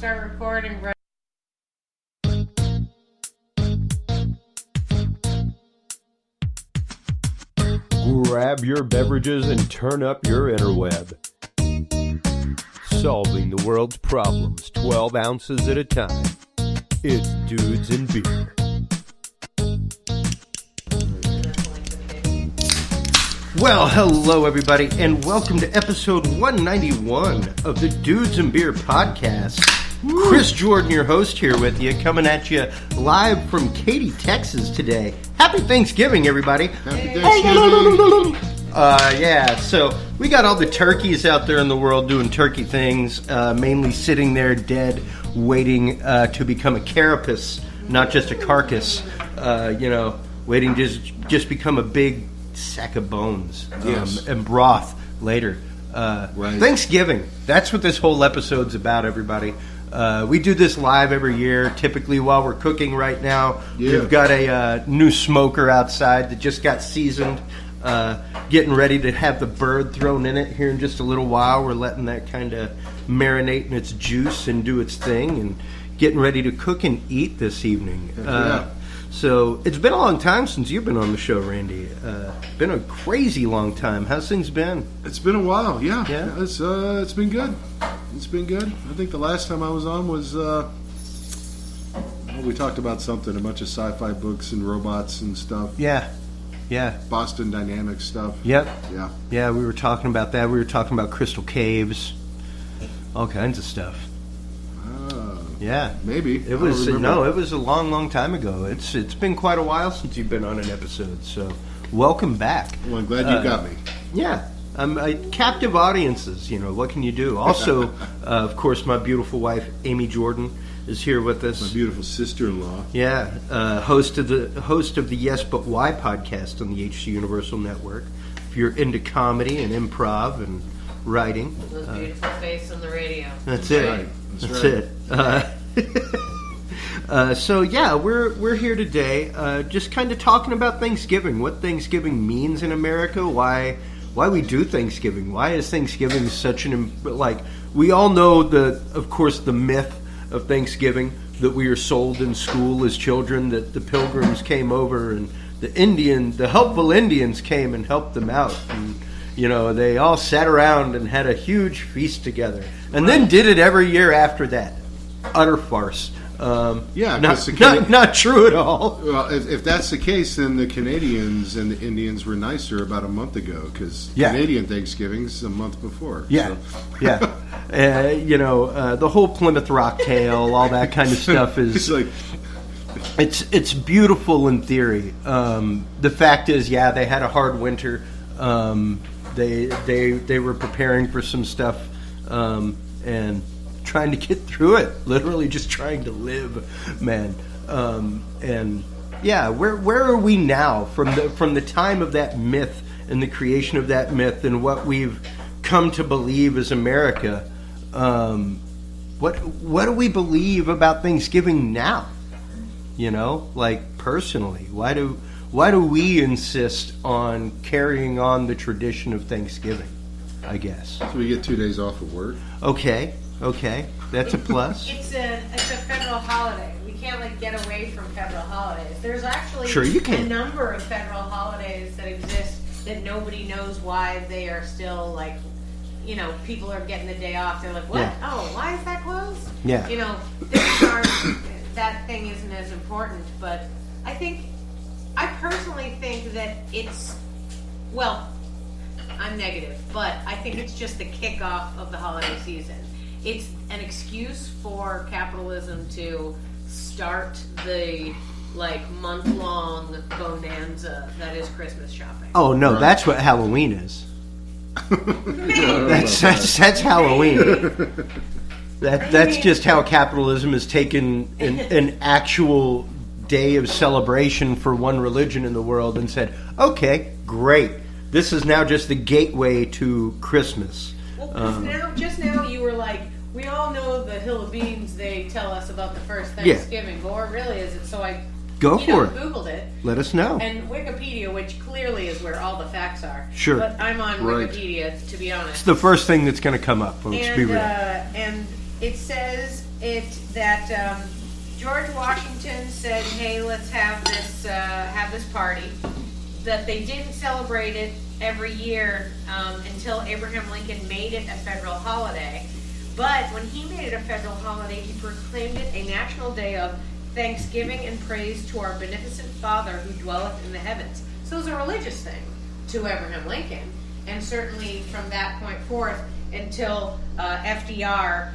Start recording right. Grab your beverages and turn up your interweb. Solving the world's problems 12 ounces at a time. It's Dudes and Beer. Well, hello everybody, and welcome to episode 191 of the Dudes and Beer podcast. Chris Jordan, your host, here with you, coming at you live from Katy, Texas today. Happy Thanksgiving, everybody. Happy Thanksgiving. So we got all the turkeys out there in the world doing turkey things, mainly sitting there dead, waiting to become a carapace, not just a carcass, waiting to just become a big sack of bones and broth later. Right. Thanksgiving, that's what this whole episode's about, everybody. We do this live every year, typically while we're cooking right now. Yeah. We've got a new smoker outside that just got seasoned, getting ready to have the bird thrown in it here in just a little while. We're letting that kind of marinate in its juice and do its thing, and getting ready to cook and eat this evening. So it's been a long time since you've been on the show, Randy. Been a crazy long time. How's things been? It's been a while, yeah. Yeah? It's been good. It's been good. I think the last time I was on was we talked about something, a bunch of sci-fi books and robots and stuff. Yeah. Boston Dynamics stuff. Yep. Yeah. We were talking about that. We were talking about crystal caves, all kinds of stuff. Yeah, maybe. It was a long time ago. It's been quite a while since you've been on an episode. So welcome back. Well, I'm glad you got me. Yeah. Captive audiences, what can you do? Also, of course, my beautiful wife, Amy Jordan, is here with us. My beautiful sister-in-law. Yeah, host of the Yes But Why podcast on the HC Universal Network. If you're into comedy and improv and writing. Those beautiful face on the radio. That's it. Right. That's it. So yeah, we're here today, just kind of talking about Thanksgiving, what Thanksgiving means in America, why we do Thanksgiving, why is Thanksgiving such we all know of course the myth of Thanksgiving that we are sold in school as children, that the Pilgrims came over and the helpful Indians came and helped them out, and they all sat around and had a huge feast together, and then did it every year after that. Utter farce. Not true at all. Well, if that's the case, then the Canadians and the Indians were nicer about a month ago, because Canadian Thanksgiving's a month before. Yeah, so. Yeah. The whole Plymouth Rock tale, all that kind of stuff is it's beautiful in theory. The fact is, they had a hard winter. They were preparing for some stuff and trying to get through it. Literally, just trying to live, man. Where are we now from the time of that myth and the creation of that myth and what we've come to believe as America? What do we believe about Thanksgiving now? Personally, why do we insist on carrying on the tradition of Thanksgiving, I guess? So we get 2 days off of work. Okay, that's a plus. It's a federal holiday. We can't get away from federal holidays. There's actually a number of federal holidays that exist that nobody knows why they are still people are getting the day off. They're like, what? Yeah. Oh, why is that closed? Yeah. That thing isn't as important, but I personally think that I'm negative, but I think it's just the kickoff of the holiday season. It's an excuse for capitalism to start the month-long bonanza that is Christmas shopping. Oh no, That's what Halloween is. That's Halloween. That's just how capitalism has taken an actual day of celebration for one religion in the world and said, okay, great. This is now just the gateway to Christmas. Well, just now you were like, we all know the hill of beans they tell us about the first Thanksgiving, but what really is it? So I Googled it. Let us know. And Wikipedia, which clearly is where all the facts are. Sure. But I'm on Wikipedia, to be honest. It's the first thing that's going to come up, folks. Be real. And it says that George Washington said, "Hey, let's have this party." That they didn't celebrate it every year until Abraham Lincoln made it a federal holiday. But when he made it a federal holiday, he proclaimed it a national day of thanksgiving and praise to our beneficent Father who dwelleth in the heavens. So it was a religious thing to Abraham Lincoln, and certainly from that point forth until FDR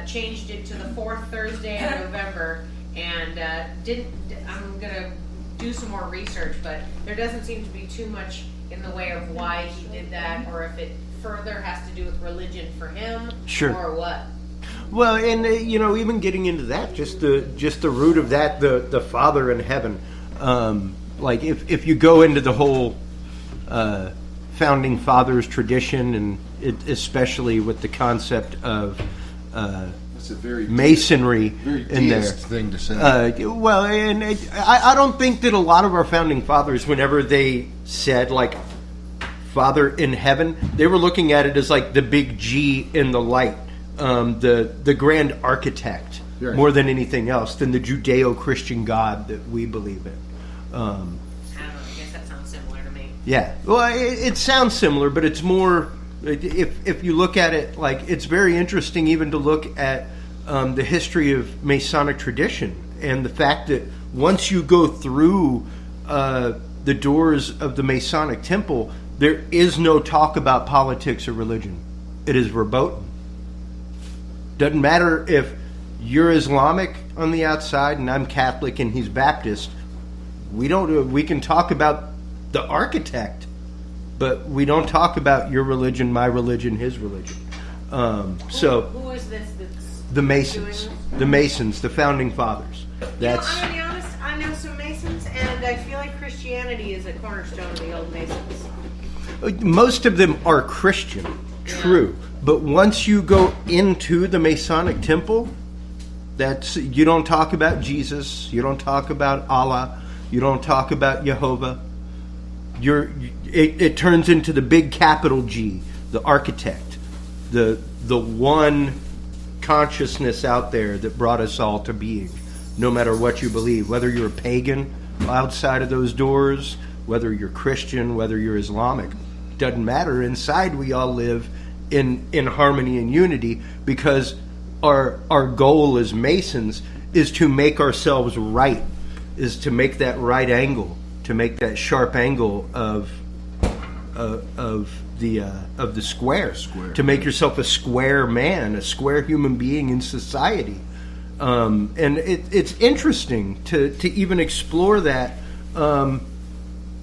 changed it to the fourth Thursday of November, and I'm gonna do some more research, but there doesn't seem to be too much in the way of why he did that, or if it further has to do with religion for him, Sure. or what. Well, and even getting into that, just the root of that, the Father in heaven. Like if you go into the whole founding fathers tradition, and especially with the concept of That's a very masonry very in there. deist thing to say. Well, and I don't think that a lot of our founding fathers, whenever they said like Father in heaven, they were looking at it as like the big G in the light, the grand architect, Right. more than anything else, than the Judeo-Christian God that we believe in. I don't know, I guess that sounds similar to me. Yeah, well, it sounds similar, but it's more. If you look at it, like, it's very interesting even to look at the history of Masonic tradition, and the fact that once you go through the doors of the Masonic temple, there is no talk about politics or religion. It is verboten. Doesn't matter if you're Islamic on the outside and I'm Catholic and he's Baptist. We can talk about the architect, but we don't talk about your religion, my religion, his religion. Who is this that's The Masons, doing the Masons, the founding fathers. That's I'm gonna be honest, I know some Masons, and I feel like Christianity is a cornerstone of the old Masons. most of them are Christian, true, but once you go into the Masonic temple, you don't talk about Jesus, you don't talk about Allah, you don't talk about Jehovah. It turns into the big capital G, the architect, the one consciousness out there that brought us all to being, no matter what you believe, whether you're a pagan outside of those doors, whether you're Christian, whether you're Islamic, doesn't matter. Inside we all live in harmony and unity, because our goal as Masons is to make ourselves right, is to make that right angle, to make that sharp angle of the square, to make yourself a square man, a square human being in society. And it's interesting to even explore that. I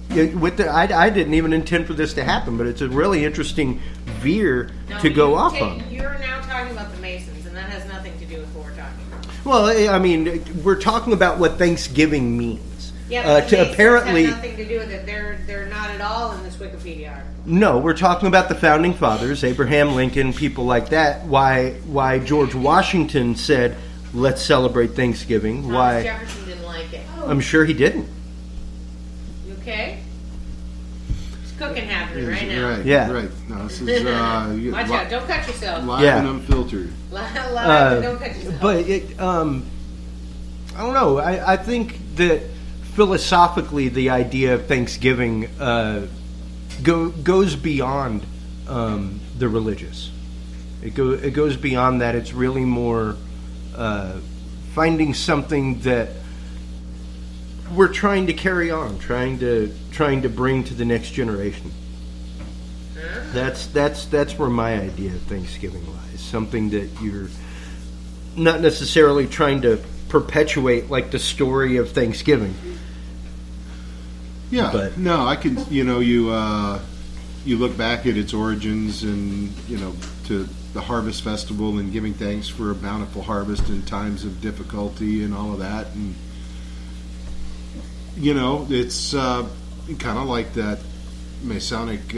didn't even intend for this to happen, but it's a really interesting veer to go off on. You're now talking about the Masons, and that has nothing to do with what we're talking about. Well, I mean, we're talking about what Thanksgiving means. Yeah, but the Masons apparently have nothing to do with it. They're not at all in this Wikipedia article. No, we're talking about the founding fathers, Abraham Lincoln, people like that. Why George Washington said, "Let's celebrate Thanksgiving." Thomas Why? Jefferson didn't like it. I'm sure he didn't. You okay? It's cooking happening right now. Right, Yeah. right. No, this is Watch out! Don't cut yourself. live Yeah. and unfiltered. Live, don't cut yourself. But I don't know. I think that philosophically, the idea of Thanksgiving goes beyond the religious. It goes beyond that. It's really more finding something that we're trying to carry on, trying to bring to the next generation. That's where my idea of Thanksgiving lies. Something that you're not necessarily trying to perpetuate, like the story of Thanksgiving. Yeah, But- no, I could. You look back at its origins, and to the harvest festival, and giving thanks for a bountiful harvest in times of difficulty and all of that, and it's kind of like that Masonic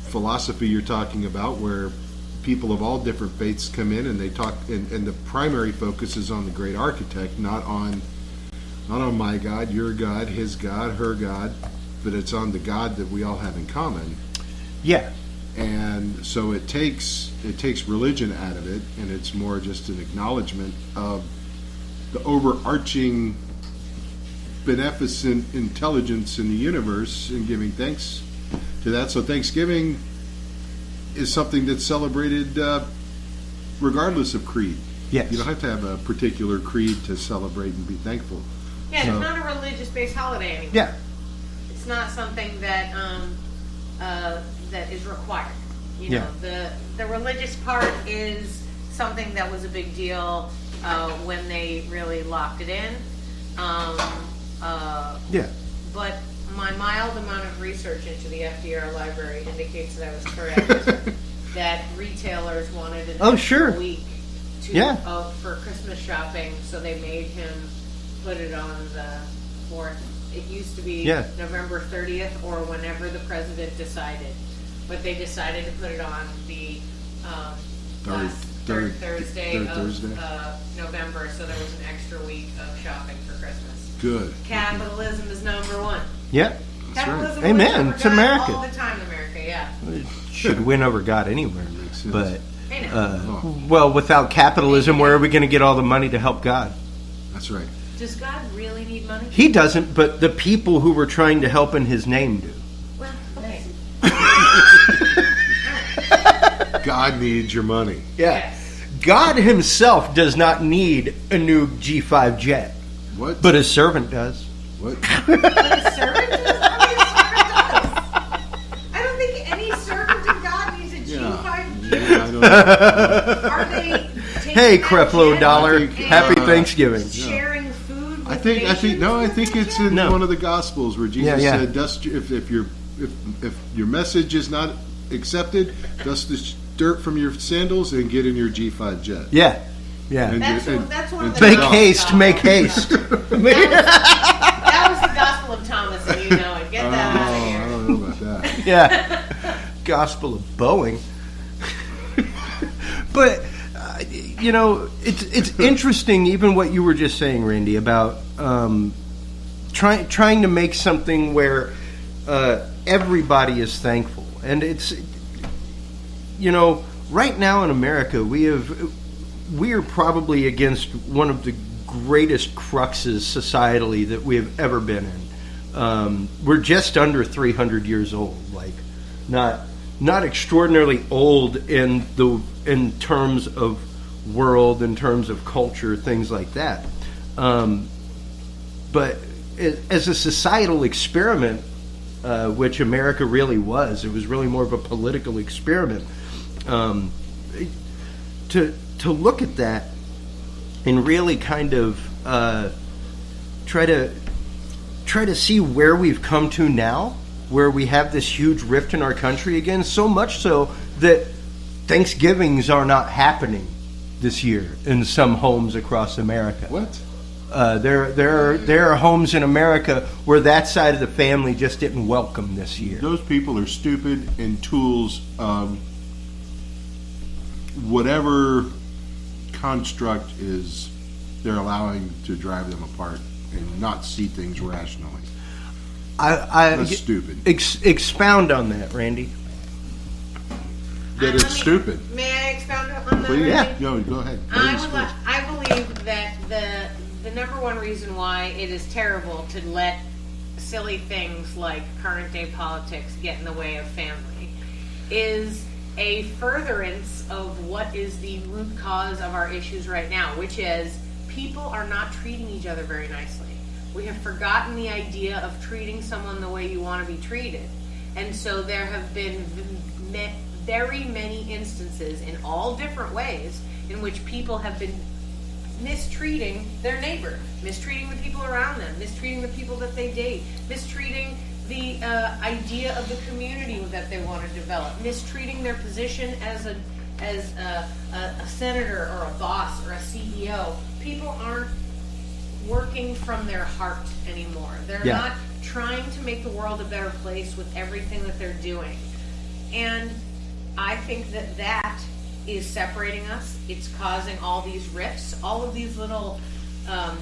philosophy you're talking about, where people of all different faiths come in and they talk, and the primary focus is on the great architect, not on my God, your God, his God, her God, but it's on the God that we all have in common. Yeah, And so it takes religion out of it, and it's more just an acknowledgement of the overarching beneficent intelligence in the universe and giving thanks to that. So Thanksgiving is something that's celebrated regardless of creed. Yes. You don't have to have a particular creed to celebrate and be thankful. Yeah, So- it's not a religious-based holiday anymore. Yeah. It's not something that that is required. You know, the religious part is something that was a big deal when they really locked it in. Yeah. But my mild amount of research into the FDR library indicates that I was correct. That retailers wanted an extra week for Christmas shopping, so they made him put it on the 4th. It used to be November 30th or whenever the president decided, but they decided to put it on the third Thursday of November, so there was an extra week of shopping for Christmas. Good. Capitalism is number one. Yeah. Capitalism Right. Amen. wins over It's God America. all the time, America. Yeah. It should win over God anywhere. Makes sense. But I know. well, without capitalism, where are we going to get all the money to help God? That's right. Does God really need money? He doesn't, but the people who were trying to help in His name do. Well, okay. God needs your money. Yeah. Yes. God Himself does not need a new G5 jet, What? but His servant does. What? But a servant does? Only a servant does. I don't think any servant of God needs a G5 jet. Yeah, I don't know. Are they taking Hey, that Creflo jet Dollar, and Happy Thanksgiving. sharing food with I think it's in No. one of the Gospels where Jesus Yeah. said, "Dust if your message is not accepted, dust the dirt from your sandals and get in your G5 jet." Yeah, yeah. And- That's one of the Make gospel haste, of make Thomas. haste. That was the Gospel of Thomas, and you know it. Get that out of I here. don't know about that. Yeah. Gospel of Boeing. But you know, it's interesting, even what you were just saying, Randy, about trying to make something where everybody is thankful, and it's, you know, right now in America we are probably against one of the greatest cruxes societally that we have ever been in. We're just under 300 years old, like not extraordinarily old in terms of world, in terms of culture, things like that. But as a societal experiment, which America really was, it was really more of a political experiment. To look at that and really kind of try to see where we've come to now, where we have this huge rift in our country again, so much so that Thanksgivings are not happening this year in some homes across America. What? There are homes in America where that side of the family just didn't welcome this year. Those people are stupid and tools of whatever construct is they're allowing to drive them apart and not see things rationally. That's stupid. Expound on that, Randy. That it's stupid. May I expound on that? Please? Randy? No, go ahead. I believe that the number one reason why it is terrible to let silly things like current day politics get in the way of family is a furtherance of what is the root cause of our issues right now, which is people are not treating each other very nicely. We have forgotten the idea of treating someone the way you want to be treated. And so there have been very many instances in all different ways in which people have been mistreating their neighbor, mistreating the people around them, mistreating the people that they date, mistreating the idea of the community that they want to develop, mistreating their position as a senator or a boss or a CEO. People aren't working from their heart anymore. They're not trying to make the world a better place with everything that they're doing. And I think that is separating us. It's causing all these rifts. All of these little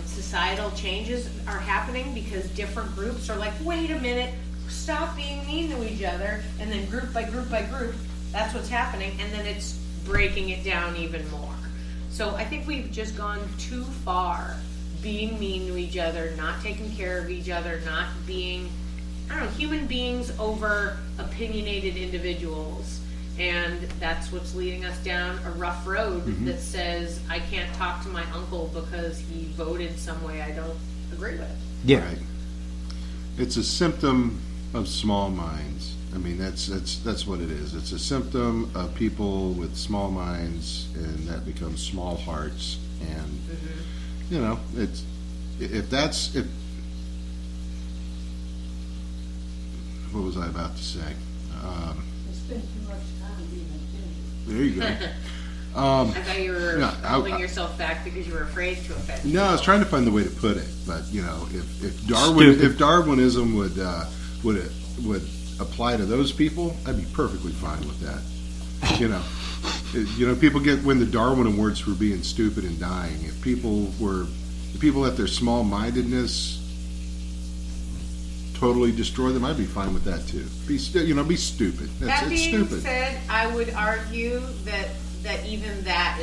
societal changes are happening because different groups are like, wait a minute, stop being mean to each other. And then group by group by group, That's what's happening, and then it's breaking it down even more. So I think we've just gone too far being mean to each other, not taking care of each other, not being, I don't know, human beings over opinionated individuals. And that's what's leading us down a rough road that says, I can't talk to my uncle because he voted some way I don't agree with. Yeah. Right. It's a symptom of small minds. I mean, that's what it is. It's a symptom of people with small minds, and that becomes small hearts. And you know, what was I about to say? Spend too much time being offended. There you go. I thought you were No, holding yourself back because you were afraid to offend No, I was people. trying to find the way to put it, but you know, if Darwinism would apply to those people, I'd be perfectly fine with that. You know, people win the Darwin Awards for being stupid and dying. If people let their small-mindedness totally destroy them, I'd be fine with that too. Be stupid. That It's being stupid. said, I would argue that even that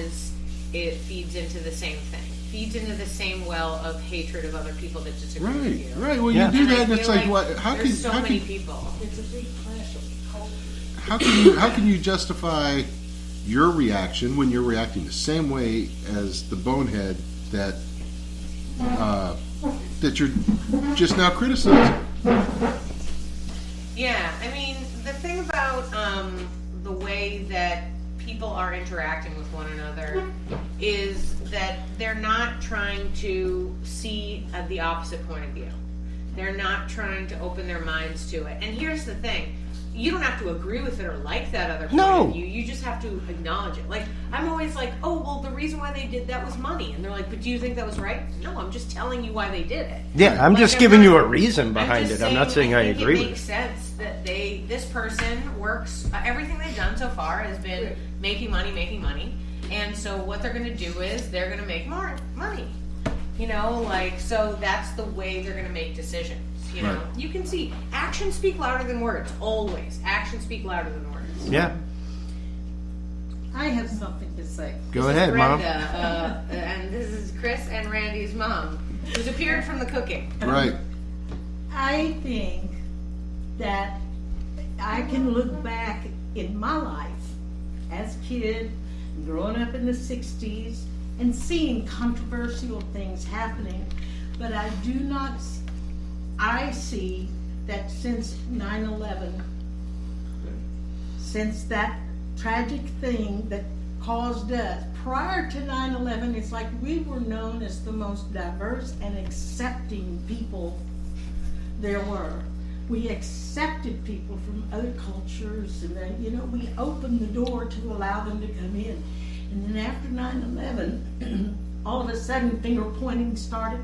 it feeds into the same thing. Feeds into the same well of hatred of other people that disagree with Right, you. right. Well, Yeah. you do And I that, and it's feel like, what? There's so many people. It's a big clash of culture. How can you justify your reaction when you're reacting the same way as the bonehead that you're just now criticizing? Yeah, I mean, the thing about the way that people are interacting with one another is that they're not trying to see the opposite point of view. They're not trying to open their minds to it. And here's the thing. You don't have to agree with it or like that other point of view. You just have to acknowledge it. Like, I'm always like, oh, well, the reason why they did that was money. And they're like, but do you think that was right? No, I'm just telling you why they did it. Yeah, I'm Like, just I'm giving not- you a reason behind just it. I'm not saying I think agree it with makes it. sense that this person works, everything they've done so far has been making money. And so what they're going to do is they're going to make more money. You know, like, so that's the way they're going to make decisions. You know, Right. you can see actions speak louder than words. Always, actions speak louder than words. Yeah. I have something to say. Go This is ahead, Mom. Brenda, and this is Chris and Randy's mom, who's appeared from the cooking. Right. I think that I can look back in my life as a kid, growing up in the 60s, and seeing controversial things happening, but I do not, I see that since 9/11, since that tragic thing that caused us, prior to 9/11, it's like we were known as the most diverse and accepting people there were. We accepted people from other cultures, and then, you know, we opened the door to allow them to come in. And then after 9/11, all of a sudden finger pointing started.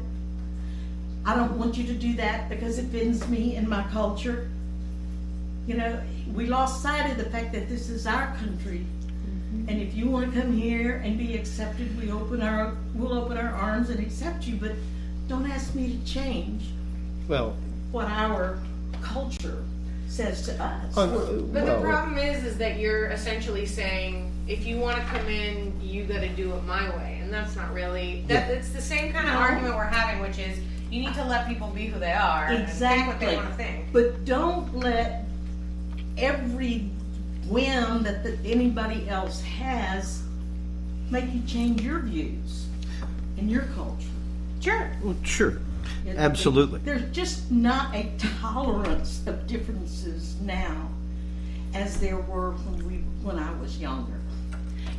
I don't want you to do that because it offends me and my culture. You know, we lost sight of the fact that this is our country. And if you want to come here and be accepted, we'll open our arms and accept you, but don't ask me to change Well, what our culture says to us. But the problem is that you're essentially saying, if you want to come in, you got to do it my way, and that's not really. It's the same kind of No. argument we're having, which is you need to let people be who they are and think what they want to think. But don't let every whim that anybody else has make you change your views and your culture. Sure. well, sure. Absolutely. There's just not a tolerance of differences now as there were when I was younger.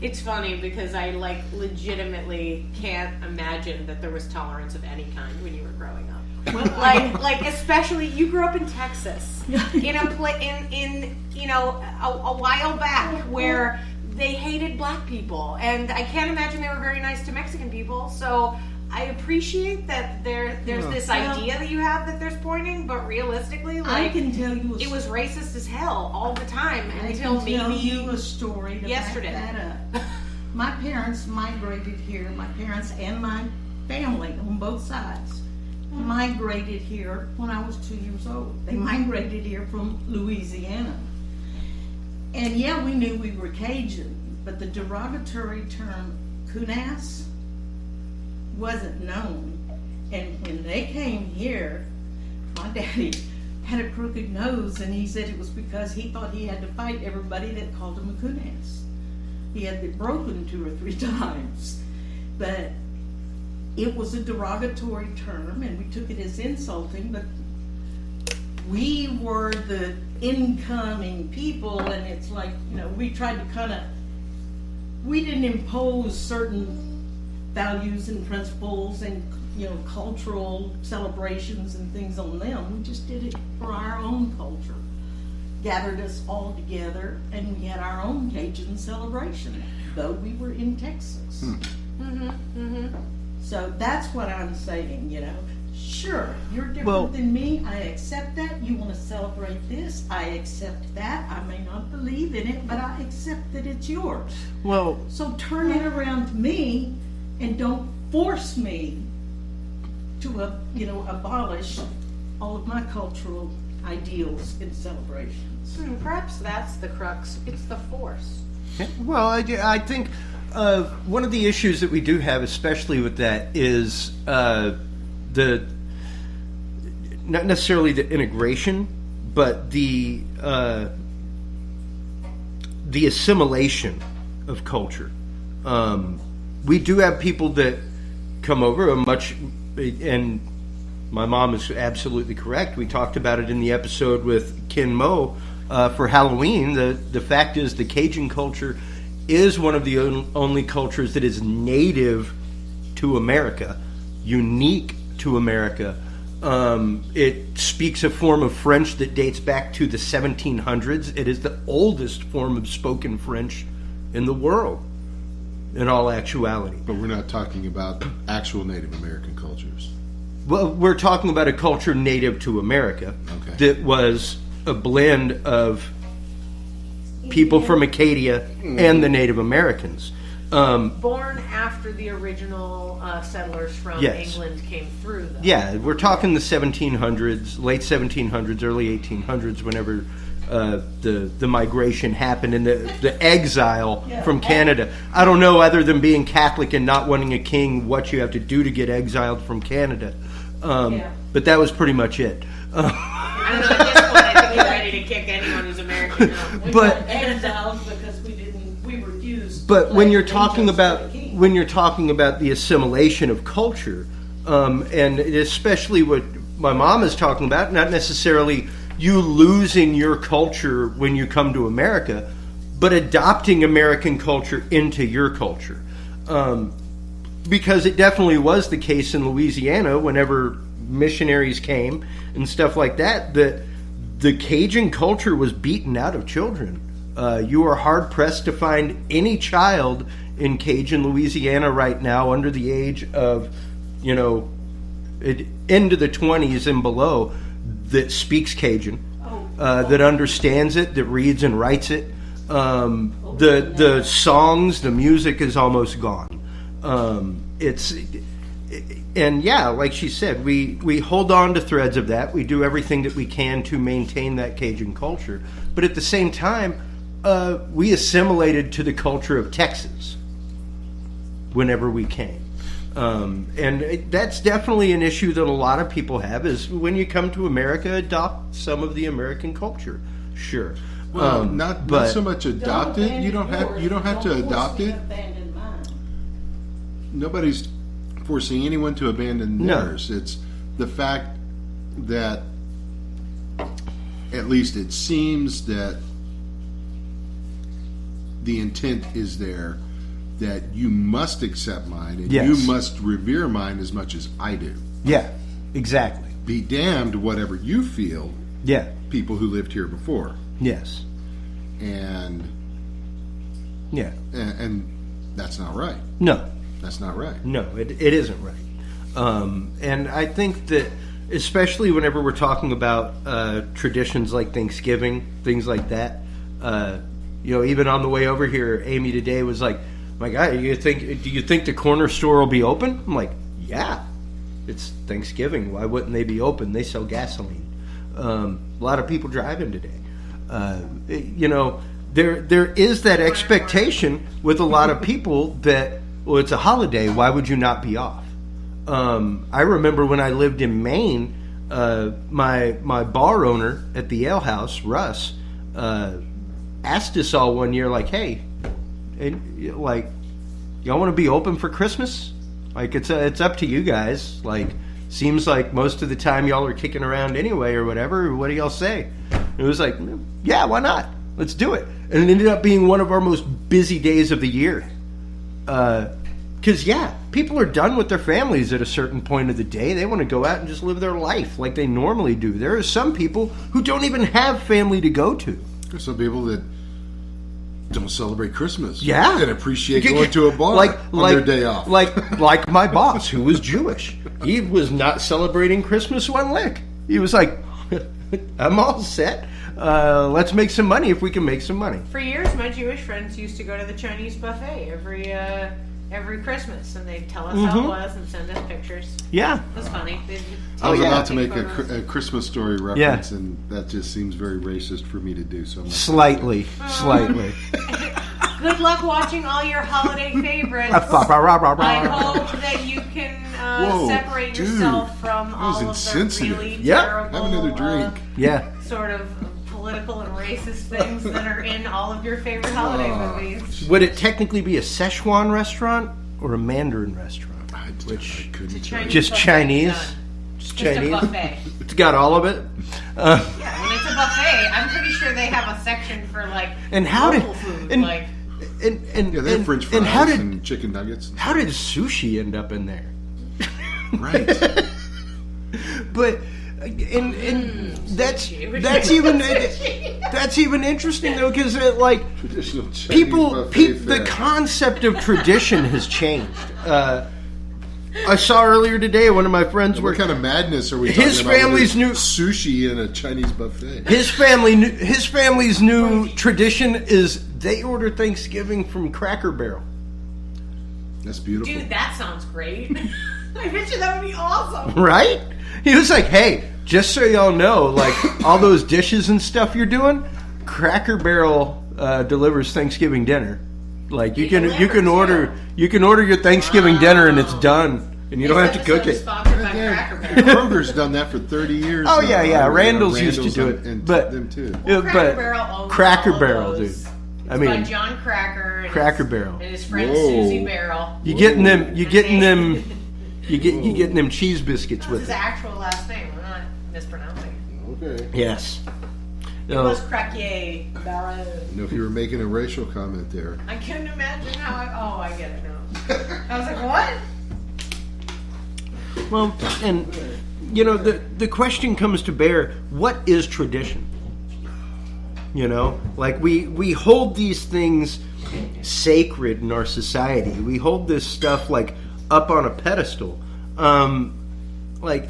It's funny because I legitimately can't imagine that there was tolerance of any kind when you were growing up. Well, like especially you grew up in Texas, in a while back where they hated black people, and I can't imagine they were very nice to Mexican people. So I appreciate that there's this idea that you have that there's pointing, but realistically, I can tell you it was racist as hell all the time I until can tell maybe you a story to yesterday. back that up. My parents migrated here. My parents and my family on both sides migrated here when I was 2 years old. They migrated here from Louisiana. And yeah, we knew we were Cajun, but the derogatory term "coonass" wasn't known. And when they came here, my daddy had a crooked nose, and he said it was because he thought he had to fight everybody that called him a coonass. He had it broken 2 or 3 times. But it was a derogatory term, and we took it as insulting, but we were the incoming people, and it's like, we tried to we didn't impose certain values and principles and, cultural celebrations and things on them. We just did it for our own culture. Gathered us all together, and we had our own Cajun celebration, though we were in Texas. So that's what I'm saying, Sure, you're different than me. I accept that. You want to celebrate this. I accept that. I may not believe in it, but I accept that it's yours. Well, so turn it around to me, and don't force me to, abolish all of my cultural ideals and celebrations. Perhaps that's the crux. It's the force. well, I think one of the issues that we do have, especially with that, is the not necessarily the integration, but the assimilation of culture. We do have people that come over and my mom is absolutely correct. We talked about it in the episode with Ken Mo for Halloween. The fact is, the Cajun culture is one of the only cultures that is native to America, unique to America. It speaks a form of French that dates back to the 1700s. It is the oldest form of spoken French in the world, in all actuality. But we're not talking about actual Native American cultures. Well, we're talking about a culture native to America that was a blend of people from Acadia and the Native Americans. Born after the original settlers from England came through, though. Yeah, we're talking the 1700s, late 1700s, early 1800s, whenever the migration happened and the exile from Canada. I don't know, other than being Catholic and not wanting a king, what you have to do to get exiled from Canada. But that was pretty much it. I don't know, at this point, I think we're ready to kick anyone who's American out. We got exiled because we refused. But when you're talking about the assimilation of culture, and especially what my mom is talking about, not necessarily you losing your culture when you come to America, but adopting American culture into your culture. Because it definitely was the case in Louisiana whenever missionaries came and stuff like that, that the Cajun culture was beaten out of children. You are hard-pressed to find any child in Cajun Louisiana right now under the age of, into the 20s and below that speaks Cajun, that understands it, that reads and writes it. The songs, the music is almost gone. Like she said, we hold on to threads of that. We do everything that we can to maintain that Cajun culture. But at the same time, we assimilated to the culture of Texas whenever we came. And that's definitely an issue that a lot of people have, is when you come to America, adopt some of the American culture. Sure. Well, not so much adopt it. You don't have to adopt it. Nobody's forcing anyone to abandon theirs. It's the fact that, at least it seems that the intent is there that you must accept mine and you must revere mine as much as I do. Yeah, exactly. Be damned whatever you feel. Yeah. People who lived here before. Yes. And that's not right. No. That's not right. No, it isn't right. And I think that, especially whenever we're talking about traditions like Thanksgiving, things like that, even on the way over here, Amy today was like, "My God, do you think the corner store will be open?" I'm like, "Yeah, it's Thanksgiving. Why wouldn't they be open? They sell gasoline. A lot of people driving today. there is that expectation with a lot of people that, well, it's a holiday. Why would you not be off? I remember when I lived in Maine, my bar owner at the ale house, Russ, asked us all one year, like, hey, like, y'all want to be open for Christmas? Like, it's up to you guys. Like, seems like most of the time y'all are kicking around anyway or whatever. What do y'all say? And it was like, yeah, why not? Let's do it. And it ended up being one of our most busy days of the year. Because, yeah, people are done with their families at a certain point of the day. They want to go out and just live their life like they normally do. There are some people who don't even have family to go to. There's some people that don't celebrate Christmas. Yeah. And appreciate going to a bar on their day off. Like my boss, who was Jewish. He was not celebrating Christmas one lick. He was like, I'm all set. Let's make some money if we can make some money. For years, my Jewish friends used to go to the Chinese buffet every Christmas, and they'd tell us how it was and send us pictures. Yeah. It was funny. I was about to make a Christmas Story reference, and that just seems very racist for me to do. So slightly. Good luck watching all your holiday favorites. I hope that you can separate yourself from all of the really terrible, have another drink. Sort of political and racist things that are in all of your favorite holiday movies. Would it technically be a Szechuan restaurant or a Mandarin restaurant? Which couldn't just Chinese? Just a buffet. It's got all of it. Yeah, when it's a buffet, I'm pretty sure they have a section for like local food. They have French fries and chicken nuggets. How did sushi end up in there? Right. But that's even interesting though, because the concept of tradition has changed. I saw earlier today one of my friends. What kind of madness are we talking about? His family's new sushi in a Chinese buffet. His family's new tradition is they order Thanksgiving from Cracker Barrel. That's beautiful, dude. That sounds great. I bet you that would be awesome. Right? He was like, "Hey, just so y'all know, like all those dishes and stuff you're doing, Cracker Barrel delivers Thanksgiving dinner. Like you can order your Thanksgiving dinner and it's done, and you don't have to cook it." Kroger's done that for 30 years. Oh yeah. Randall's used to do it, and but them too. Well, Cracker Barrel, dude. It's by John Cracker. And Cracker Barrel and his friend Susie Barrel. You getting them cheese biscuits with his actual last name. I'm not mispronouncing it. Okay. Yes. It was Cracker Barrel. No, if you were making a racial comment there. I couldn't imagine how I get it now. I was like, what? Well, and the question comes to bear: what is tradition? Like we hold these things sacred in our society. We hold this stuff like up on a pedestal. Like,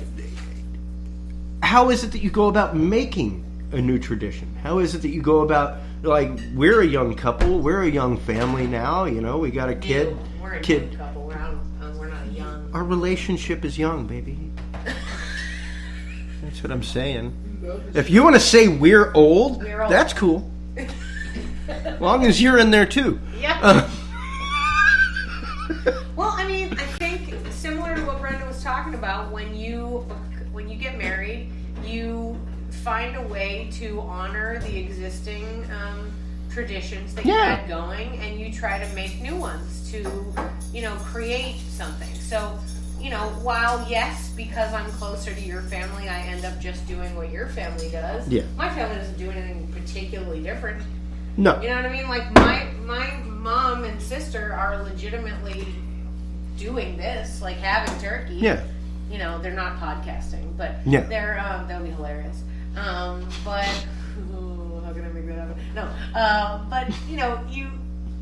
how is it that you go about making a new tradition? How is it that you go about, like, we're a young couple, we're a young family now, we got a kid. We're a young couple, we're not young. Our relationship is young, baby. That's what I'm saying. If you want to say we're old, that's cool. As long as you're in there too. Yeah. Well, I mean, I think similar to what Brenda was talking about, when you get married, you find a way to honor the existing traditions that you had going, and you try to make new ones to, create something. So, while yes, because I'm closer to your family, I end up just doing what your family does. Yeah. My family doesn't do anything particularly different. No. You know what I mean? Like my mom and sister are legitimately doing this, like having turkey. Yeah. They're not podcasting, but they're that would be hilarious. But how can I make that happen? No. But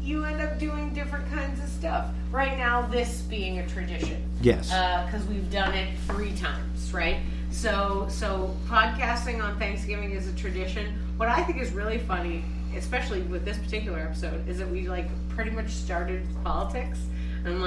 you end up doing different kinds of stuff. Right now, this being a tradition. Yes. Because we've done it 3 times, right? So podcasting on Thanksgiving is a tradition. What I think is really funny, especially with this particular episode, is that we pretty much started politics and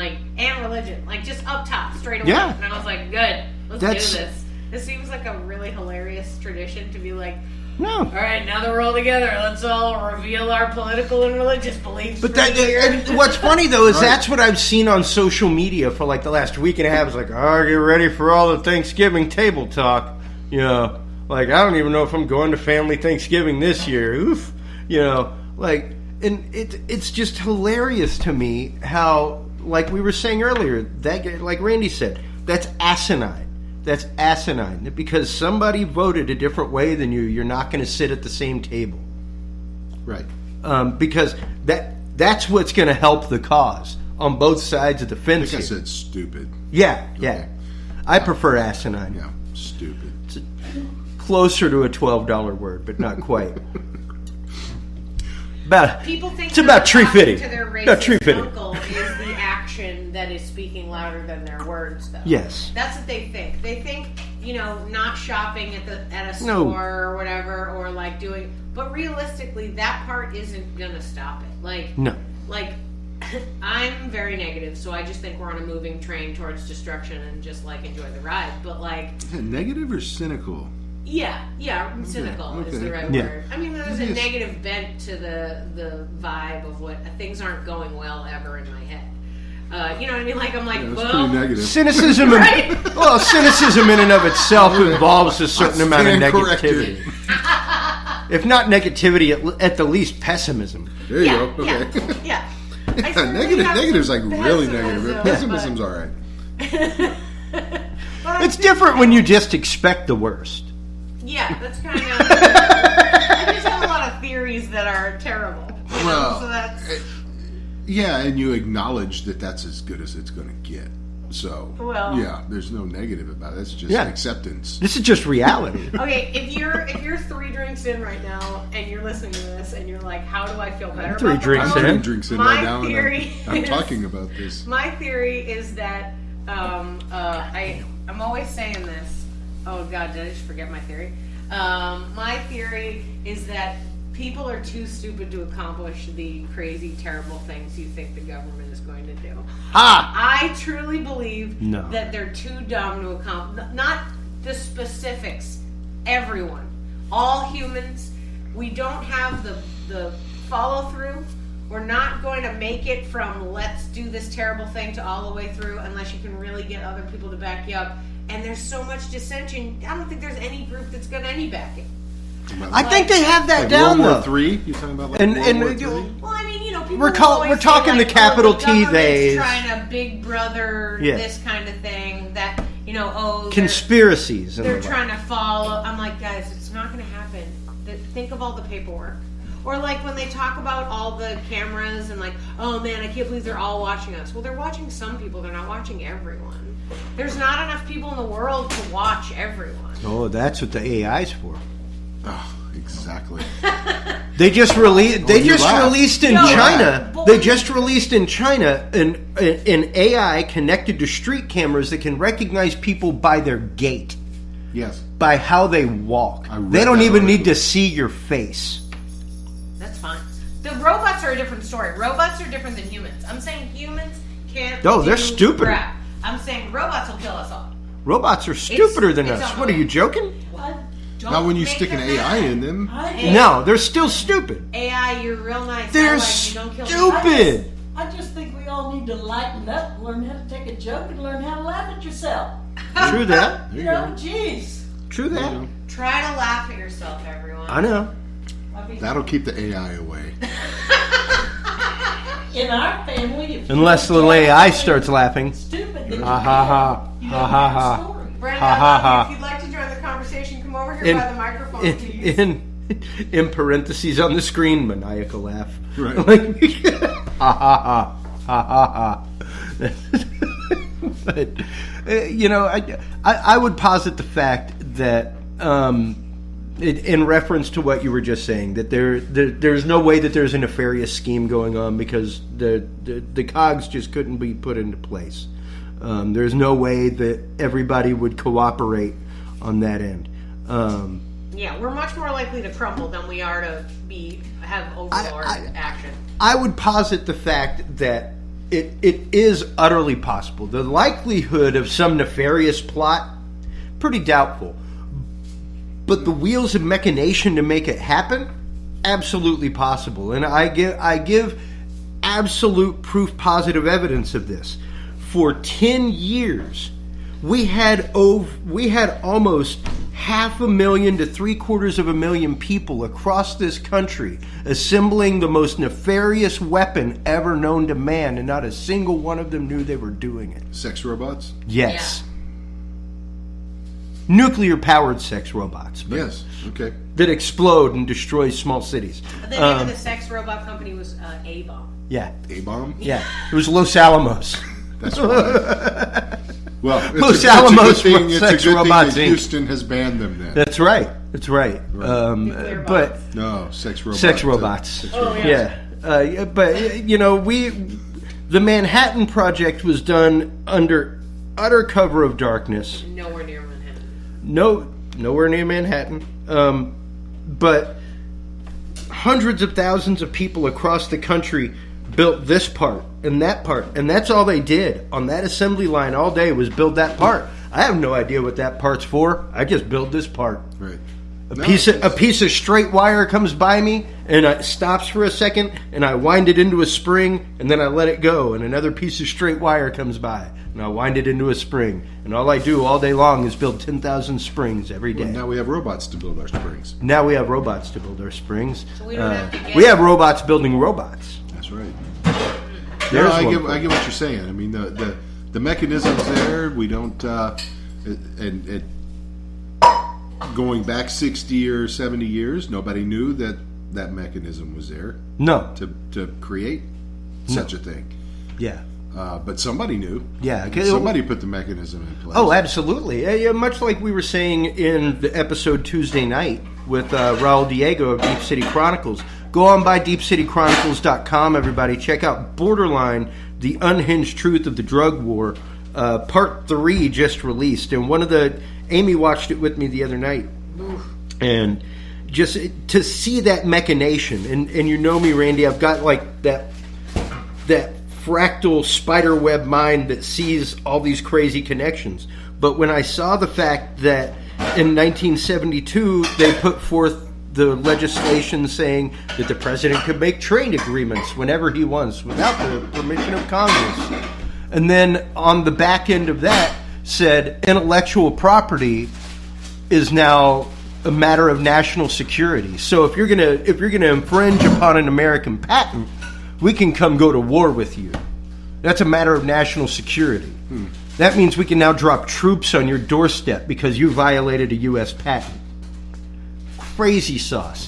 religion, just up top, straight away. Yeah. And I was like, good, let's do this. This seems like a really hilarious tradition to be like, No. All right, now that we're all together, let's all reveal our political and religious beliefs. But for the year. and what's funny though is that's what I've seen on social media for like the last week and a half. It's like, oh, get ready for all the Thanksgiving table talk. You know, like I don't even know if I'm going to family Thanksgiving this year. Oof. You know, like, and it's just hilarious to me how, like we were saying earlier, that like Randy said, that's asinine. That's asinine. Because somebody voted a different way than you, you're not going to sit at the same table. Right. Because that's what's going to help the cause on both sides of the I fence. think I said stupid. Yeah. Okay. I prefer asinine. Yeah, stupid. It's closer to a $12 word, but not quite. People think it's about tree fitting. To their About tree racist fitting. uncle is the action that is speaking louder than their words, though. Yes. That's what they think. They think, not shopping at a store No. or whatever, or like doing. But realistically, that part isn't gonna stop it. No. I'm very negative, so I just think we're on a moving train towards destruction and just enjoy the ride. But Negative or cynical? yeah, cynical is the right Yeah. word. I mean, there's a Yes. negative bent to the vibe of what things aren't going well ever in my head. You know what I mean? I'm like, That's well, pretty negative. Cynicism, Right? cynicism in and of itself involves a certain amount of stand negativity. If not negativity, at the least pessimism. There you go. Okay. yeah. I Yeah, certainly have negative's some really negative. pessimism, Pessimism's all right. but I It's do different think- when you just expect the worst. Yeah, that's kind of. I just have a lot of theories that are terrible. Well, so that's. Yeah, and you acknowledge that that's as good as it's going to get. So, Well- yeah, there's no negative about it. It's just Yeah. acceptance. This is just reality. Okay, if you're 3 drinks in right now and you're listening to this and you're like, how do I feel better? 3 about the drinks world? in. 3 drinks in My right now, theory and I'm is- talking about this. My theory is that I'm always saying this. Oh God, did I just forget my theory? My theory is that people are too stupid to accomplish the crazy, terrible things you think the government is going to do. I truly believe No. that they're too dumb to accomplish. Not the specifics. Everyone, all humans. We don't have the follow through. We're not going to make it from let's do this terrible thing to all the way through unless you can really get other people to back you up. And there's so much dissension. I don't think there's any group that's got any backing. I think they have that Like down World though. War III? You talking about like And- World and War you- III? Well, I mean, people We're will always we're say, talking the capital the T government's days. trying to big brother Yeah. this kind of thing. That they're- Conspiracies. And They're the like. trying to follow. I'm like, guys, it's not going to happen. Think of all the paperwork. Or when they talk about all the cameras and oh man, I can't believe they're all watching us. Well, they're watching some people. They're not watching everyone. There's not enough people in the world to watch everyone. Oh, that's what the AI's for. Oh, exactly. They just released. They you just laugh. released in No, China. but They when- just released in China an AI connected to street cameras that can recognize people by their gait, Yes. by how they walk. I read They don't that even need article. to see your face. That's fine. The robots are a different story. Robots are different than humans. I'm saying humans can't. No, they're do stupider. crap. I'm saying robots will kill us all. Robots are stupider than it's us. on What the are you way. joking? Don't Not when you make stick an them AI mad. in them. No, they're still stupid. AI, you're real nice. They're I like you. Don't kill me. stupid. I just think we all need to lighten up, learn how to take a joke, and learn how to laugh at yourself. True that. There You you know, go. jeez. True that. Try to laugh at yourself, everyone. I know. I mean, That'll keep the AI away. in our family, if Unless the you little tell AI something starts laughing. stupid, then Ha ha ha. you Ha don't ha have a ha. story. Brenda, Ha, I ha, love ha. you. If you'd like to join the conversation, come over here by the microphone, please. In parentheses on the screen, maniacal laugh. Right. Like, ha ha ha ha ha ha. But I would posit the fact that in reference to what you were just saying, that there's no way that there's a nefarious scheme going on because the cogs just couldn't be put into place. There's no way that everybody would cooperate on that end. Yeah, we're much more likely to crumble than we are to have overlord action. I would posit the fact that it is utterly possible. The likelihood of some nefarious plot, pretty doubtful. But the wheels of machination to make it happen, absolutely possible. And I give absolute proof positive evidence of this. For 10 years, we had almost 500,000 to 750,000 people across this country assembling the most nefarious weapon ever known to man, and not a single one of them knew they were doing it. Sex robots? Yes. Nuclear-powered sex robots. But Yes. Okay. that explode and destroy small cities. The name of the sex robot company was A-Bomb. Yeah. A-bomb? Yeah. It was Los Alamos. That's right. Well, Los Alamos it's a good Sex thing Robots, that Inc. Houston has banned them then. That's right. Nuclear But bombs. No, sex robots. sex robots. Sex Oh, robots. Yeah. But the Manhattan Project was done under utter cover of darkness. Nowhere near Manhattan. Nowhere near Manhattan. But hundreds of thousands of people across the country built this part and that part, and that's all they did on that assembly line all day was build that part. I have no idea what that part's for. I just build this part. Right. A piece of straight wire comes by me, and it stops for a second, and I wind it into a spring, and then I let it go, and another piece of straight wire comes by, and I wind it into a spring, and all I do all day long is build 10,000 springs every day. Well, now we have robots to build our springs. Now we have robots to build our springs. So we don't have to get- we have robots building robots. That's right. There's No, I one get for you. what you're saying. I mean, the mechanism's there. We don't, and going back 60 or 70 years, nobody knew that mechanism was there No. to create such a thing. Yeah. But somebody knew. Yeah. Somebody put the mechanism in place. Oh, absolutely. Yeah, much like we were saying in the episode Tuesday night with Raul Diego of Deep City Chronicles. Go on by deepcitychronicles.com, everybody. Check out Borderline, The Unhinged Truth of the Drug War. Part 3 just released. And Amy watched it with me the other night. And just to see that machination, and you know me, Randy, I've got like that fractal spider web mind that sees all these crazy connections. But when I saw the fact that in 1972 they put forth the legislation saying that the president could make trade agreements whenever he wants without the permission of Congress, and then on the back end of that said intellectual property is now a matter of national security. So if you're gonna infringe upon an American patent, we can come go to war with you. That's a matter of national security. That means we can now drop troops on your doorstep because you violated a U.S. patent. Crazy sauce.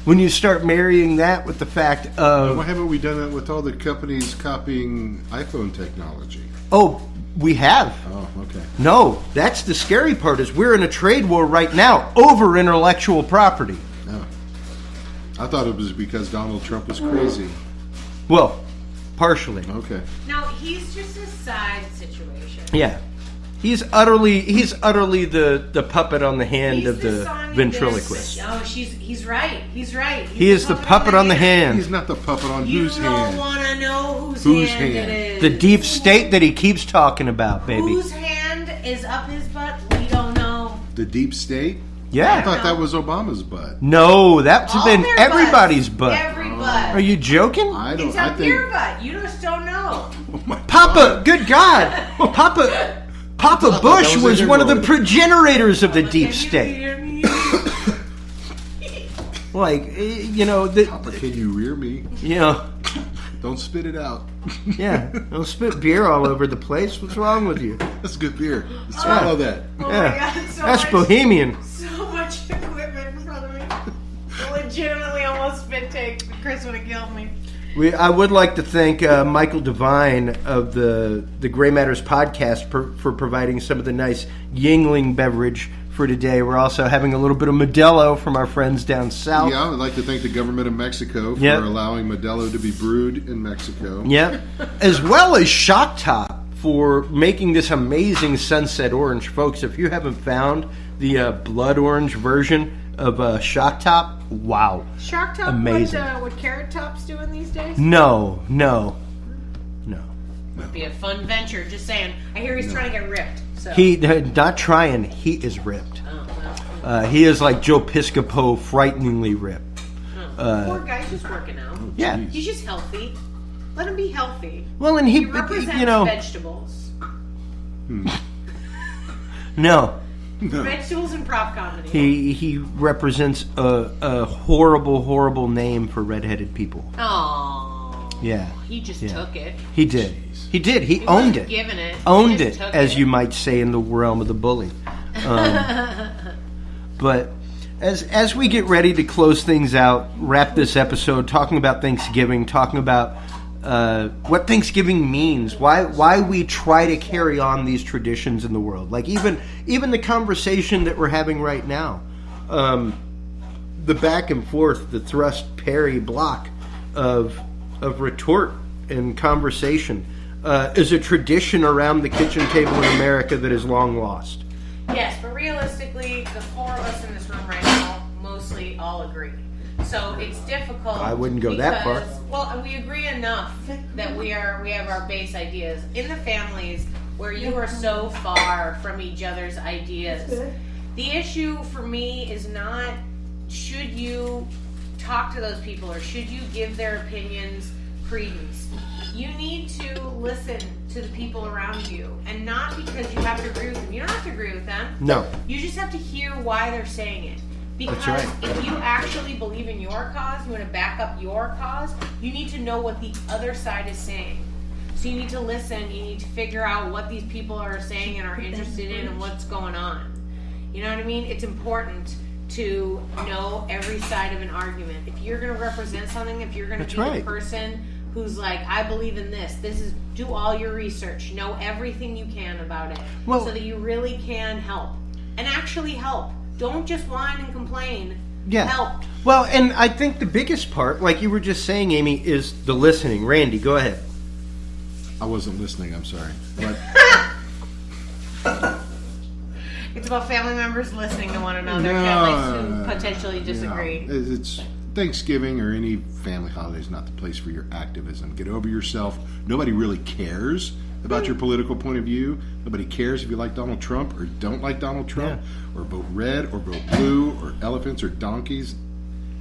When you start marrying that with the fact of... Why haven't we done that with all the companies copying iPhone technology? Oh, we have. Oh, okay. No, that's the scary part is we're in a trade war right now over intellectual property. No. I thought it was because Donald Trump was crazy. Well, partially. Okay. No, he's just a side situation. Yeah. He's utterly the puppet on the hand He's of the song and ventriloquist. Oh, he's right. He's right. He is the puppet on the hand. He's not the puppet on You whose don't hand? want to know Whose hand hand? it is. The deep state that he keeps talking about, baby. Whose hand is up his butt? We don't know. The deep state? I Yeah. thought that was Obama's butt. No, that's All been their everybody's butts. butt. Every butt. Are you joking? It's up your butt. You just don't know. Oh my Papa, good God. Papa Bush that was was a one of the good progenitors of the deep Can you state. hear me? Like, Papa, can you rear me? Don't spit it out. Yeah. Don't spit beer all over the place. What's wrong with you? That's good beer. Swallow that. Oh Yeah. my God, so That's much, bohemian. So much equipment in front of me. I legitimately almost spit take. Chris would have killed me. I would like to thank Michael Devine of the Gray Matters podcast for providing some of the nice Yingling beverage for today. We're also having a little bit of Modelo from our friends down south. Yeah, I would like to thank the government of Mexico for Yep. allowing Modelo to be brewed in Mexico. Yep. As well as Shock Top for making this amazing sunset orange. Folks, if you haven't found the blood orange version of Shock Top, wow. Shark Top, Amazing. what Carrot Top's doing these days? No. Would be a fun venture, just saying. I hear he's trying to get ripped. So. He not trying, he is ripped. Oh, well. He is like Joe Piscopo, frighteningly ripped. Poor guy's just working out. Yeah. He's just healthy. Let him be healthy. Well, and He represents vegetables. No. Vegetables and prop comedy. He represents a horrible name for redheaded people. Oh. Yeah. He just took it. He did. He did. He wasn't owned it. Given it. Owned He it, just took as it. you might say in the realm of the bully. But as we get ready to close things out, wrap this episode, talking about Thanksgiving, talking about what Thanksgiving means, why we try to carry on these traditions in the world, like even the conversation that we're having right now, the back and forth, the thrust, parry, block of retort and conversation is a tradition around the kitchen table in America that is long lost. Yes, but realistically, the four of us in this room right now mostly all agree. So it's difficult. I wouldn't go that far. Well, we agree enough that we have our base ideas. In the families where you are so far from each other's ideas, the issue for me is not should you talk to those people or should you give their opinions credence. You need to listen to the people around you, and not because you have to agree with them. You don't have to agree with them. No. You just have to hear why they're saying it. Because That's right. if you actually believe in your cause, you want to back up your cause, you need to know what the other side is saying. So you need to listen, you need to figure out what these people are saying and are interested in and what's going on. You know what I mean? It's important to know every side of an argument. If you're going to represent something, if you're going to be the person who's like, I believe in this is, do all your research, know everything you can about it, so that you really can help. And actually help. Don't just whine and complain. Yeah. Help. Well, and I think the biggest part, like you were just saying, Amy, is the listening. Randy, go ahead. I wasn't listening, I'm sorry. But It's about family members listening to one another, families who potentially disagree. It's Thanksgiving or any family holiday is not the place for your activism. Get over yourself. Nobody really cares about your political point of view. Nobody cares if you like Donald Trump or don't like Donald Trump, or vote red or vote blue or elephants or donkeys.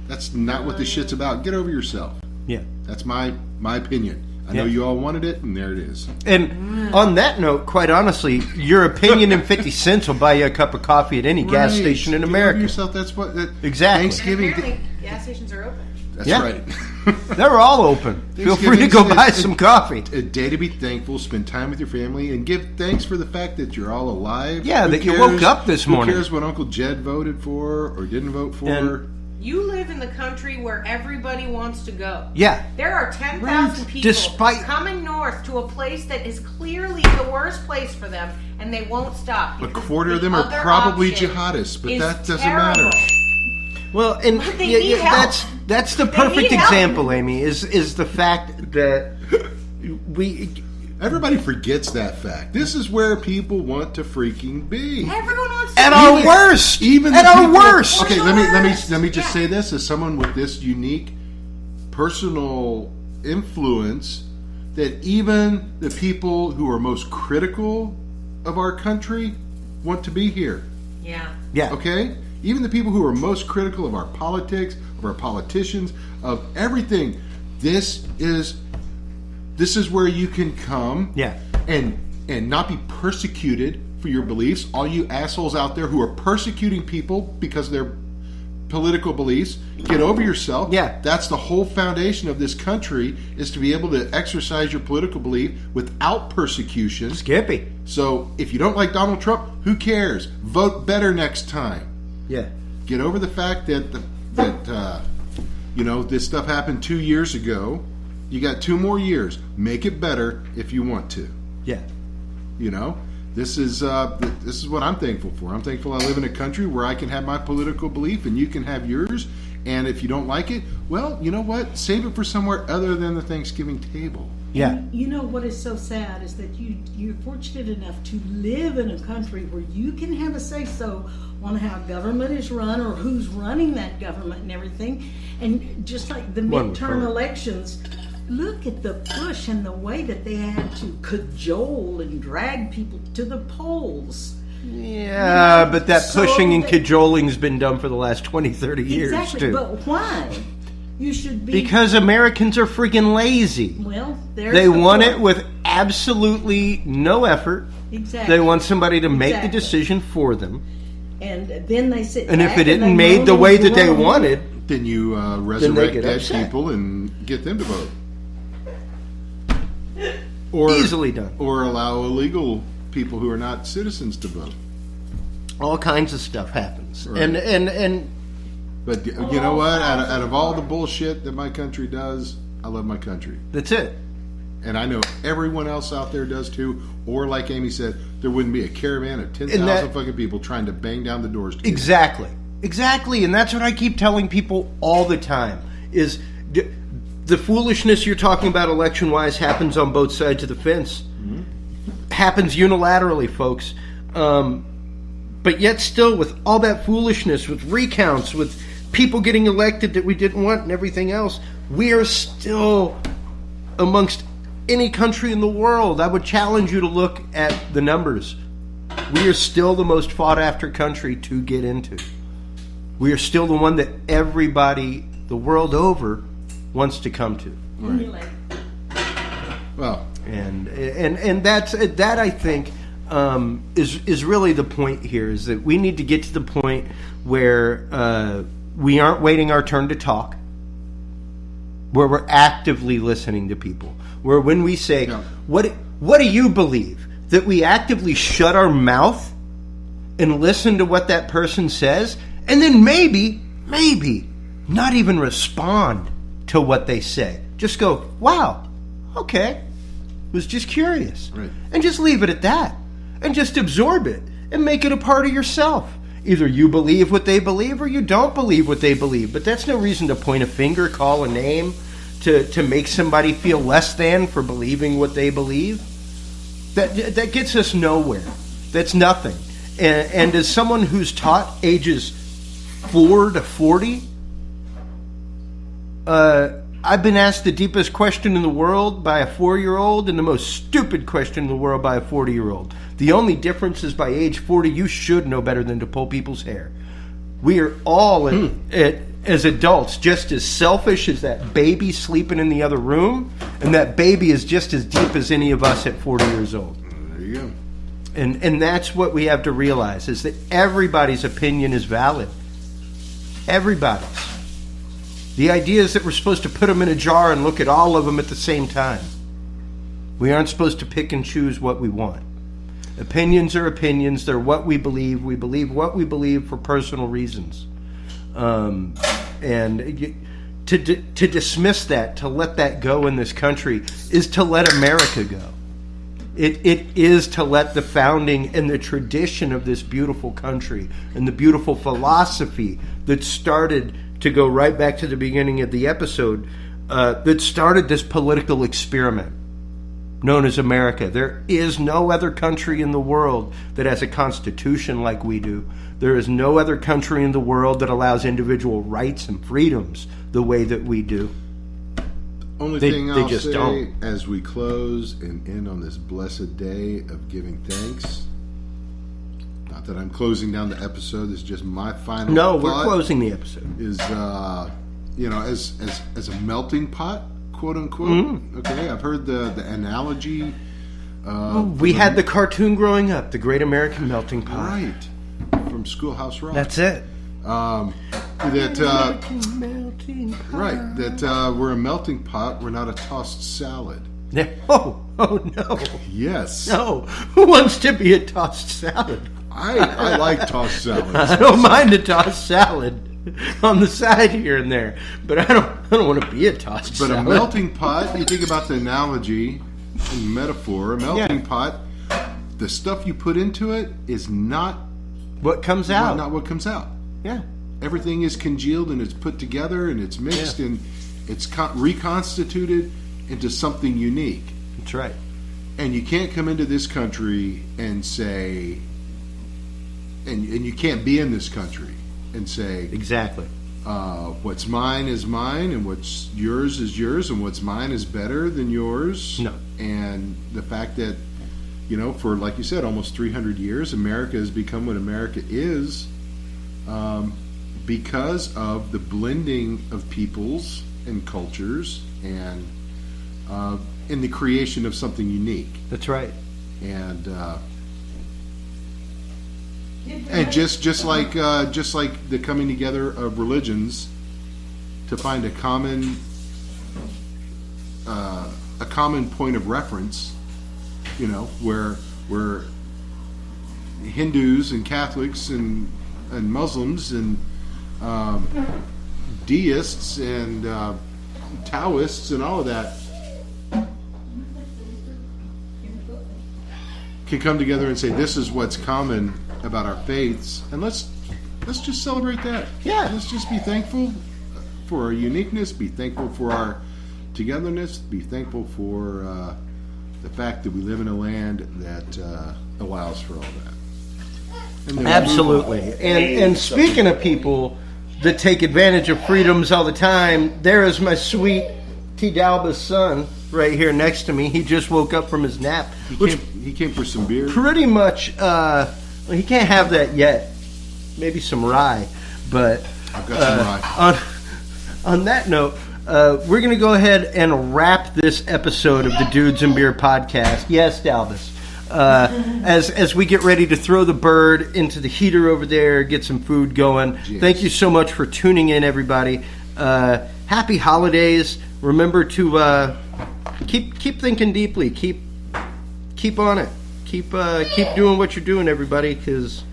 That's not what this shit's about. Get over yourself. Yeah. That's my opinion. I know you all wanted it, and there it is. And on that note, quite honestly, your opinion and 50 cents will buy you a cup of coffee at any gas station in Get America. over yourself. That's what Exactly. Thanksgiving. And apparently, gas stations are open. That's right. They're all open. Feel free to go buy some coffee. A day to be thankful, spend time with your family, and give thanks for the fact that you're all alive. Yeah, that you woke up this morning. Who cares what Uncle Jed voted for or didn't vote for? And You live in the country where everybody wants to go. yeah. There are 10,000 people Despite- coming north to a place that is clearly the worst place for them, and they won't stop. A because quarter of the them are other probably option jihadists, but is that doesn't terrible. matter. Well, and But they need help. that's the They perfect need help. example, Amy, is the fact that we Everybody forgets that fact. This is where people want to freaking be. Everyone wants to at be our there. worst. Even at the our people- worst. Okay, At let our me worst. just Yeah. say this as someone with this unique personal influence, that even the people who are most critical of our country want to be here. Yeah. Yeah. Okay? Even the people who are most critical of our politics, of our politicians, of everything, this is where you can come Yeah. and not be persecuted for your beliefs. All you assholes out there who are persecuting people because of their political beliefs, get over yourself. Yeah. That's the whole foundation of this country, is to be able to exercise your political belief without persecution. Skippy. So if you don't like Donald Trump, who cares? Vote better next time. Yeah. Get over the fact that this stuff happened 2 years ago. You got 2 more years. Make it better if you want to. Yeah. You know, this is what I'm thankful for. I'm thankful I live in a country where I can have my political belief and you can have yours. And if you don't like it, well, you know what? Save it for somewhere other than the Thanksgiving table. Yeah. You know what is so sad is that you're fortunate enough to live in a country where you can have a say-so on how government is run or who's running that government and everything. And just like the midterm elections, look at the push and the way that they had to cajole and drag people to the polls Yeah, but that So pushing and that- cajoling's been done for the last 20, 30 years, Exactly, too. but why? You should be... Because Americans are freaking lazy. Well, there's They the want point. it with absolutely no effort. Exactly. They want somebody to make the Exactly. decision for them. And then they sit And if back it they isn't made moan the and way that they groan. wanted, Then you they resurrect get dead upset. people and get them to vote. Or, easily done. Or allow illegal people who are not citizens to vote. All kinds of stuff happens. Right. And But you know what? Out of all the bullshit that my country does, I love my country. that's it. And I know everyone else out there does too. Or like Amy said, there wouldn't be a caravan of 10,000 And that- fucking people trying to bang down the doors to get in. Exactly. And that's what I keep telling people all the time is the foolishness you're talking about election-wise happens on both sides of the fence. Happens unilaterally, folks. But yet still, with all that foolishness, with recounts, with people getting elected that we didn't want and everything else, we are still amongst any country in the world. I would challenge you to look at the numbers. We are still the most fought-after country to get into. We are still the one that everybody the world over wants to come to. Emulate. Well, And that's that I think is really the point here, is that we need to get to the point where we aren't waiting our turn to talk, where we're actively listening to people, where when we say, Yeah. what do you believe, that we actively shut our mouth and listen to what that person says, and then maybe not even respond to what they say. Just go, wow, okay, was just curious. Right. And just leave it at that. And just absorb it and make it a part of yourself. Either you believe what they believe or you don't believe what they believe. But that's no reason to point a finger, call a name, to make somebody feel less than for believing what they believe. That gets us nowhere. That's nothing. And as someone who's taught ages 4 to 40, I've been asked the deepest question in the world by a 4-year-old and the most stupid question in the world by a 40-year-old. The only difference is by age 40, you should know better than to pull people's hair. We are all, as adults, just as selfish as that baby sleeping in the other room, and that baby is just as deep as any of us at 40 years old. there you go. And that's what we have to realize, is that everybody's opinion is valid. Everybody's. The idea is that we're supposed to put them in a jar and look at all of them at the same time. We aren't supposed to pick and choose what we want. Opinions are opinions. They're what we believe. We believe what we believe for personal reasons. To dismiss that, to let that go in this country, is to let America go. It is to let the founding and the tradition of this beautiful country and the beautiful philosophy that started, to go right back to the beginning of the episode, that started this political experiment known as America. There is no other country in the world that has a constitution like we do. There is no other country in the world that allows individual rights and freedoms the way that we do. Only They- thing they I'll just say don't. as we close and end on this blessed day of giving thanks. Not that I'm closing down the episode. This is just my final. No, we're thought, closing the episode. Is as a melting pot, quote unquote. Mm-hmm. Okay, I've heard the analogy. We had the cartoon growing up, The Great American Melting Pot. Right from Schoolhouse Rock. That's it. Melting pot. Right, that we're a melting pot. We're not a tossed salad. Yeah. Oh no. Yes, No. Who wants to be a tossed salad? I like tossed salads. I don't mind a tossed salad on the side here and there, but I don't want to be a tossed But salad. a melting pot, you think about the analogy and metaphor, a melting Yeah. pot, the stuff you put into it is not What comes out? not what comes out. Yeah. Everything is congealed and it's put together and it's mixed and it's reconstituted into something unique. That's right. And you can't come into this country and say, and you can't be in this country and say, Exactly. what's mine is mine and what's yours is yours and what's mine is better than yours. No. And the fact that for, like you said, almost 300 years, America has become what America is because of the blending of peoples and cultures and in the creation of something unique. That's right. And just like the coming together of religions to find a common point of reference, where Hindus and Catholics and Muslims and deists and Taoists and all of that can come together and say, this is what's common about our faiths, and let's just celebrate that. Yeah. Let's just be thankful for our uniqueness, be thankful for our togetherness, be thankful for the fact that we live in a land that allows for all that. And then Absolutely. And speaking of people that take advantage of freedoms all the time, there is my sweet T. Dalba's son right here next to me. He just woke up from his nap. He came for some beer. Pretty much, well, he can't have that yet. Maybe some rye. But I've got some rye. On that note, we're going to go ahead and wrap this episode of the Dudes and Beer podcast. Yes, Dalbas. As we get ready to throw the bird into the heater over there, get some food going. Yes. Thank you so much for tuning in, everybody. Happy holidays. Remember to keep thinking deeply. Keep on it. Keep doing what you're doing, everybody, because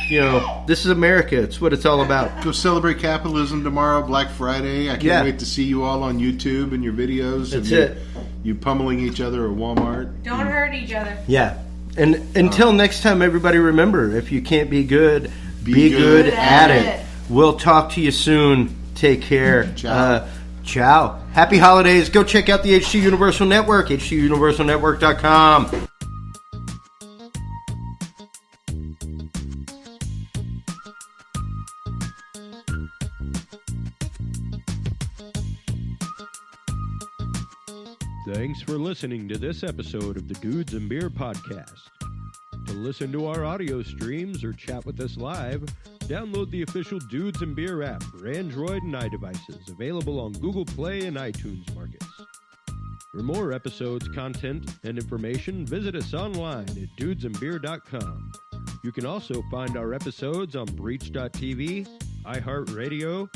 this is America. It's what it's all about. Go celebrate capitalism tomorrow, Black Friday. I can't wait to see you all on YouTube and your videos. That's of it. You pummeling each other at Walmart. Don't hurt each other. Yeah. And until next time, everybody, remember, if you can't be good, be good at it. We'll talk to you soon. Take care. Ciao. Ciao. Happy holidays. Go check out the HC Universal Network, hcuniversalnetwork.com. Thanks for listening to this episode of the Dudes and Beer Podcast. To listen to our audio streams or chat with us live, download the official Dudes and Beer app for Android and iDevices, available on Google Play and iTunes markets. For more episodes, content, and information, visit us online at dudesandbeer.com. You can also find our episodes on Breach.tv, iHeartRadio,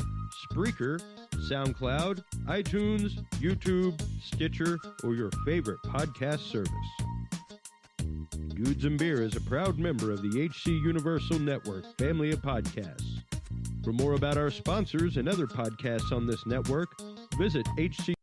Spreaker, SoundCloud, iTunes, YouTube, Stitcher, or your favorite podcast service. Dudes and Beer is a proud member of the HC Universal Network family of podcasts. For more about our sponsors and other podcasts on this network, visit HC